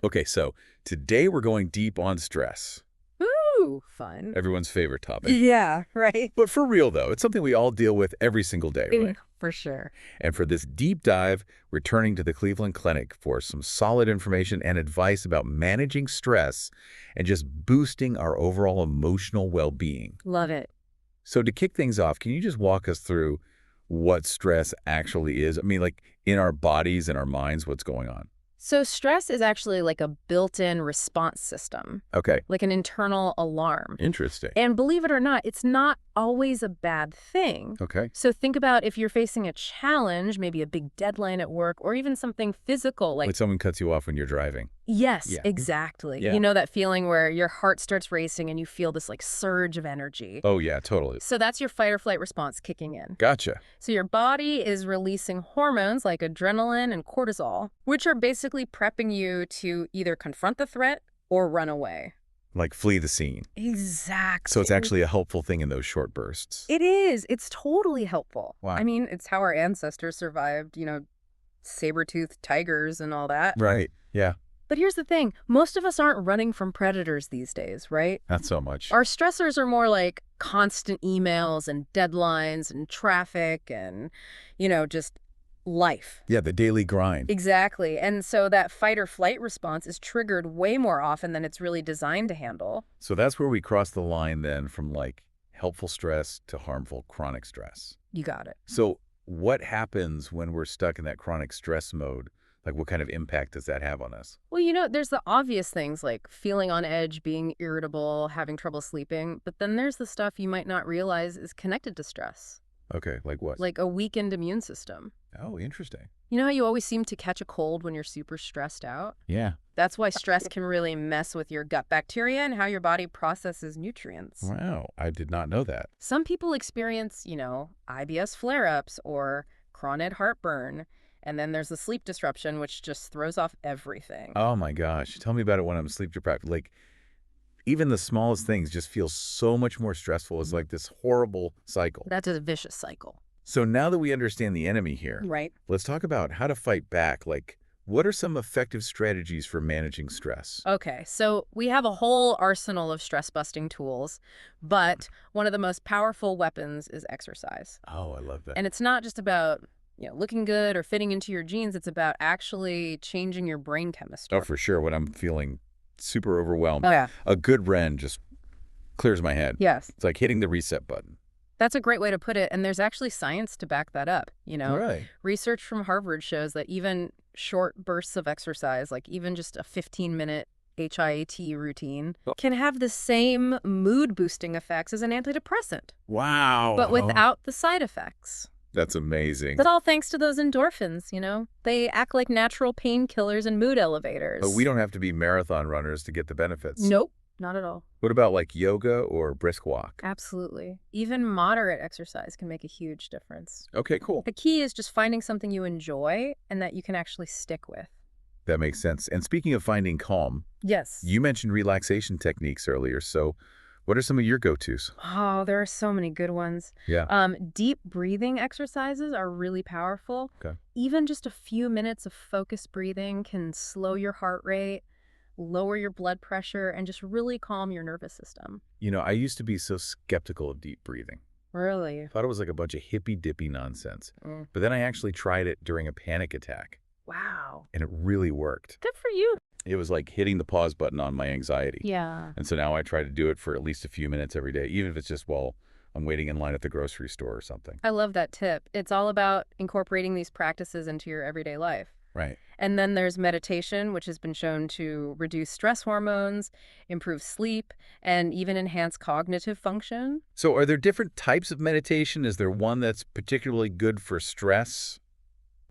Okay, so today we're going deep on stress. Ooh, fun. Everyone's favorite topic. Yeah, right. But for real, though, it's something we all deal with every single day, right? For sure. And for this deep dive, we're turning to the Cleveland Clinic for some solid information and advice about managing stress and just boosting our overall emotional well-being. Love it. So to kick things off, can you just walk us through what stress actually is? I mean, like in our bodies and our minds, what's going on? So stress is actually like a built-in response system, Okay. like an internal alarm. Interesting. And believe it or not, it's not always a bad thing. Okay. So think about if you're facing a challenge, maybe a big deadline at work, or even something physical like, Like someone cuts you off when you're driving. yes, Yeah. exactly. Yeah. You know that feeling where your heart starts racing and you feel this like surge of energy. Oh, yeah, totally. So that's your fight or flight response kicking in. Gotcha. So your body is releasing hormones like adrenaline and cortisol, which are basically prepping you to either confront the threat or run away. Like flee the scene. Exactly. So it's actually a helpful thing in those short bursts. It is. It's totally helpful. Wow. I mean, it's how our ancestors survived, saber-toothed tigers and all that. Right. Yeah. But here's the thing. Most of us aren't running from predators these days, right? Not so much. Our stressors are more like constant emails and deadlines and traffic and, just life. Yeah, the daily grind. Exactly. And so that fight or flight response is triggered way more often than it's really designed to handle. So that's where we cross the line then from like helpful stress to harmful chronic stress. You got it. So what happens when we're stuck in that chronic stress mode? Like what kind of impact does that have on us? Well, there's the obvious things like feeling on edge, being irritable, having trouble sleeping. But then there's the stuff you might not realize is connected to stress, Okay, like what? like a weakened immune system. Oh, interesting. You know how you always seem to catch a cold when you're super stressed out? Yeah. That's why stress can really mess with your gut bacteria and how your body processes nutrients. Wow, I did not know that. Some people experience, IBS flare-ups or chronic heartburn. And then there's the sleep disruption, which just throws off everything. Oh my gosh. Tell me about it when I'm sleep deprived. Like even the smallest things just feel so much more stressful. It's like this horrible cycle. That's a vicious cycle. So now that we understand the enemy here, Right. let's talk about how to fight back. Like, what are some effective strategies for managing stress? Okay, so we have a whole arsenal of stress-busting tools, but one of the most powerful weapons is exercise. Oh, I love that. And it's not just about, looking good or fitting into your jeans. It's about actually changing your brain chemistry. Oh, for sure. When I'm feeling super overwhelmed, Oh, yeah. a good run just clears my head. Yes. It's like hitting the reset button. That's a great way to put it, and there's actually science to back that up, All right. Research from Harvard shows that even short bursts of exercise, like even just a 15-minute HIIT routine, can have the same mood-boosting effects as an antidepressant, Wow. but without the side effects. That's amazing. But all thanks to those endorphins, They act like natural painkillers and mood elevators. But we don't have to be marathon runners to get the benefits. Nope, not at all. What about like yoga or brisk walk? Absolutely. Even moderate exercise can make a huge difference. Okay, cool. The key is just finding something you enjoy and that you can actually stick with. That makes sense. And speaking of finding calm, Yes. you mentioned relaxation techniques earlier. So what are some of your go-tos? Oh, there are so many good ones. Yeah. Deep breathing exercises are really powerful. Okay. Even just a few minutes of focused breathing can slow your heart rate, lower your blood pressure, and just really calm your nervous system. I used to be so skeptical of deep breathing. Really? I thought it was like a bunch of hippy-dippy nonsense. Mm. But then I actually tried it during a panic attack, Wow. and it really worked. Good for you. It was like hitting the pause button on my anxiety. Yeah. And so now I try to do it for at least a few minutes every day, even if it's just while I'm waiting in line at the grocery store or something. I love that tip. It's all about incorporating these practices into your everyday life. Right. And then there's meditation, which has been shown to reduce stress hormones, improve sleep, and even enhance cognitive function. So are there different types of meditation? Is there one that's particularly good for stress?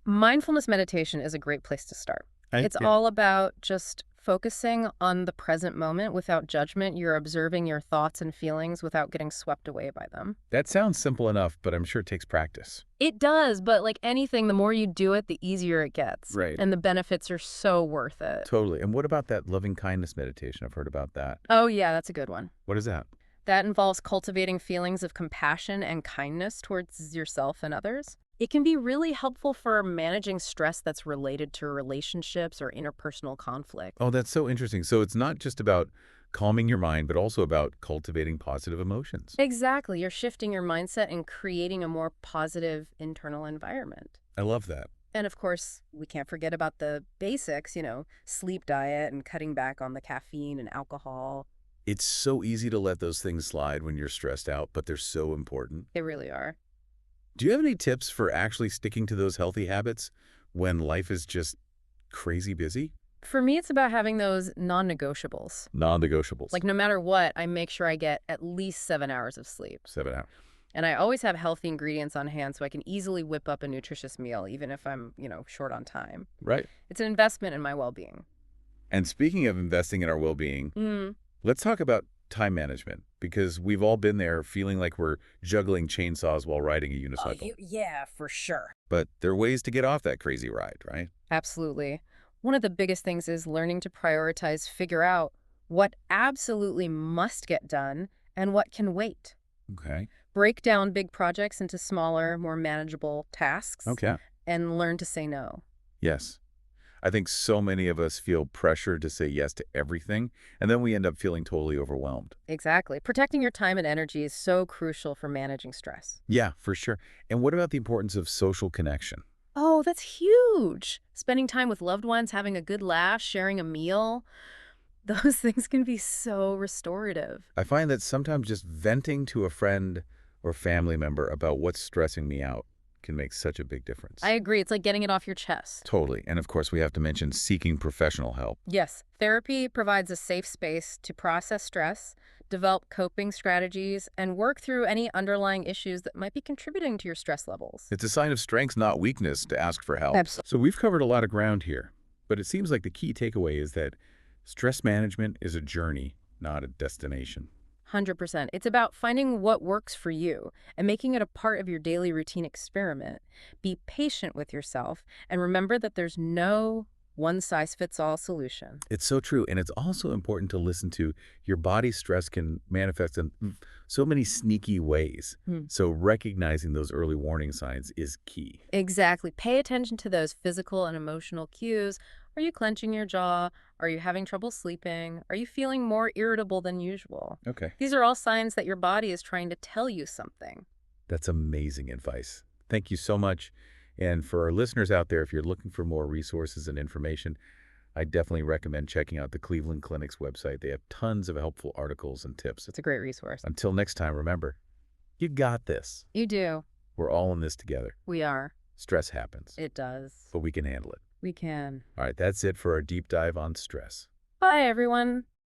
Mindfulness meditation is a great place to start. It's all about just focusing on the present moment without judgment. You're observing your thoughts and feelings without getting swept away by them. That sounds simple enough, but I'm sure it takes practice. It does, but like anything, the more you do it, the easier it gets. Right. And the benefits are so worth it. Totally. And what about that loving kindness meditation? I've heard about that. Oh, yeah, that's a good one. What is that? That involves cultivating feelings of compassion and kindness towards yourself and others. It can be really helpful for managing stress that's related to relationships or interpersonal conflict. Oh, that's so interesting. So it's not just about calming your mind, but also about cultivating positive emotions. Exactly. You're shifting your mindset and creating a more positive internal environment. I love that. And of course, we can't forget about the basics, sleep diet and cutting back on the caffeine and alcohol. It's so easy to let those things slide when you're stressed out, but they're so important. They really are. Do you have any tips for actually sticking to those healthy habits when life is just crazy busy? For me, it's about having those non-negotiables. Non-negotiables. Like no matter what, I make sure I get at least 7 hours of sleep. 7 hours. And I always have healthy ingredients on hand so I can easily whip up a nutritious meal, even if I'm, short on time. Right. It's an investment in my well-being. And speaking of investing in our well-being, let's talk about time management, because we've all been there feeling like we're juggling chainsaws while riding a unicycle. Yeah, for sure. But there are ways to get off that crazy ride, right? Absolutely. One of the biggest things is learning to figure out what absolutely must get done and what can wait. Okay. Break down big projects into smaller, more manageable tasks. Okay. And learn to say no. Yes. I think so many of us feel pressure to say yes to everything, and then we end up feeling totally overwhelmed. Exactly. Protecting your time and energy is so crucial for managing stress. Yeah, for sure. And what about the importance of social connection? Oh, that's huge. Spending time with loved ones, having a good laugh, sharing a meal, those things can be so restorative. I find that sometimes just venting to a friend or family member about what's stressing me out can make such a big difference. I agree. It's like getting it off your chest. Totally. And of course, we have to mention seeking professional help. Yes, therapy provides a safe space to process stress, develop coping strategies, and work through any underlying issues that might be contributing to your stress levels. It's a sign of strength, not weakness, to ask for help. Absolutely. So we've covered a lot of ground here, but it seems like the key takeaway is that stress management is a journey, not a destination. 100%. It's about finding what works for you and making it a part of your daily routine experiment. Be patient with yourself and remember that there's no one-size-fits-all solution. It's so true. And it's also important to listen to your body's stress can manifest in so many sneaky ways. So recognizing those early warning signs is key. Exactly. Pay attention to those physical and emotional cues. Are you clenching your jaw? Are you having trouble sleeping? Are you feeling more irritable than usual? Okay. These are all signs that your body is trying to tell you something. That's amazing advice. Thank you so much. And for our listeners out there, if you're looking for more resources and information, I definitely recommend checking out the Cleveland Clinic's website. They have tons of helpful articles and tips. It's a great resource. Until next time, remember, you got this. You do. We're all in this together. We are. Stress happens. It does. But we can handle it. We can. All right, that's it for our deep dive on stress. Bye, everyone.